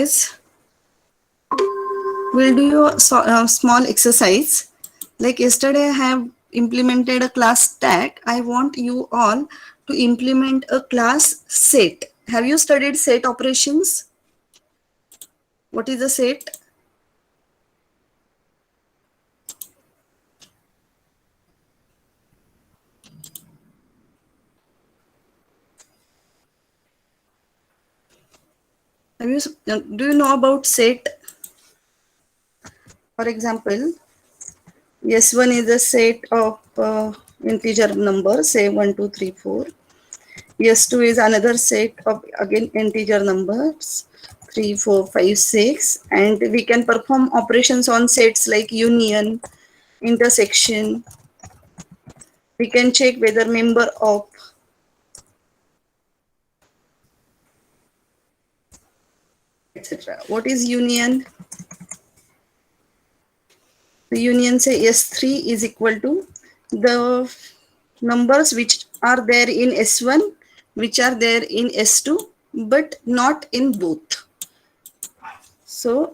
is we'll do a small exercise. Like yesterday, I have implemented a class stack. I want you all to implement a class set. Have you studied set operations? What is a set? Have you, do you know about set? For example, S1 is a set of integer numbers, say 1, 2, 3, 4. S2 is another set of again integer numbers 3, 4, 5, 6, and we can perform operations on sets like union, intersection. We can check whether member of, etc. What is union? The union say S3 is equal to the numbers which are there in S1, which are there in S2, but not in both. So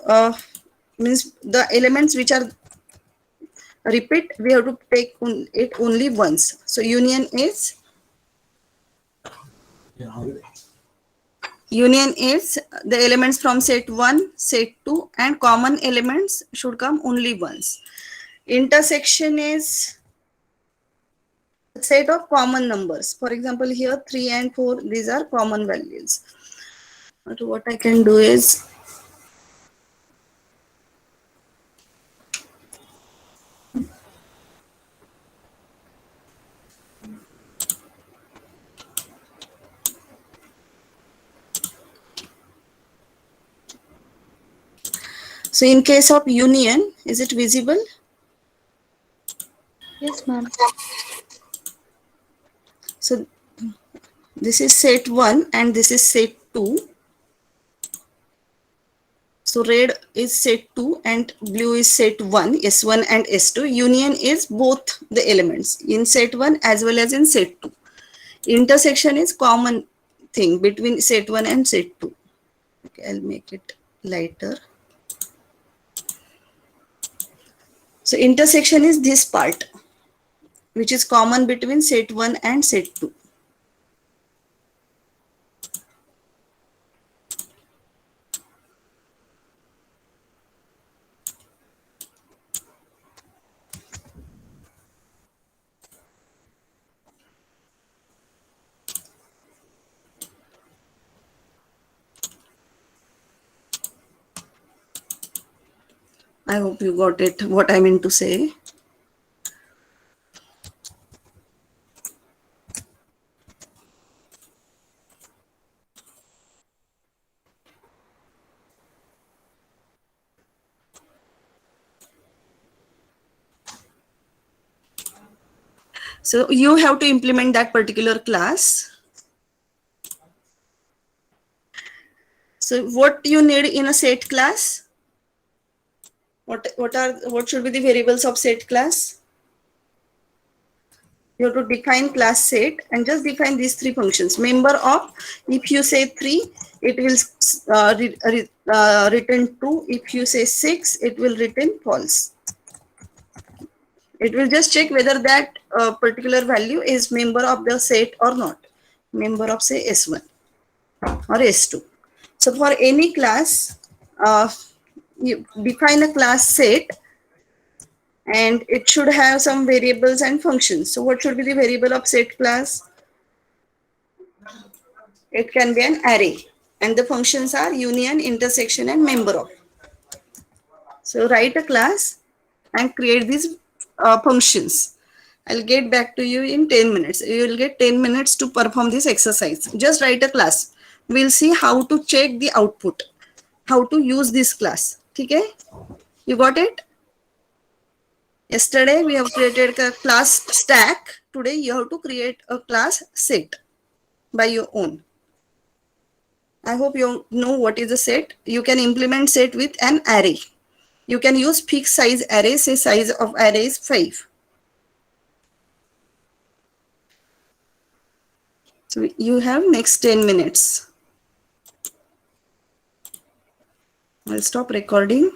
means the elements which are repeat, we have to take it only once. So union is the elements from set 1, set 2 and common elements should come only once. Intersection is set of common numbers. For example, here 3 and 4, these are common values. But what I can do is so in case of union, is it visible? Yes, ma'am. So this is set 1 and this is set 2. So red is set 2 and blue is set 1, S1 and S2. Union is both the elements in set 1 as well as in set 2. Intersection is common thing between set 1 and set 2. Okay, I'll make it lighter. So intersection is this part, which is common between set 1 and set 2. I hope you got it, what I meant to say. So you have to implement that particular class. So what you need in a set class? What should be the variables of set class? You have to define class set and just define these three functions. Member of, if you say 3, it will return true. If you say 6, it will return false. It will just check whether that particular value is member of the set or not. Member of say S1 or S2. So for any class, you define a class set and it should have some variables and functions. So what should be the variable of set class? It can be an array and the functions are union, intersection and member of. So write a class and create these functions. I'll get back to you in 10 minutes. You will get 10 minutes to perform this exercise. Just write a class. We'll see how to check the output, how to use this class. Okay? You got it? Yesterday we have created a class stack. Today you have to create a class set by your own. I hope you know what is a set. You can implement set with an array. You can use fixed size array, say size of array is 5. So you have next 10 minutes. I'll stop recording.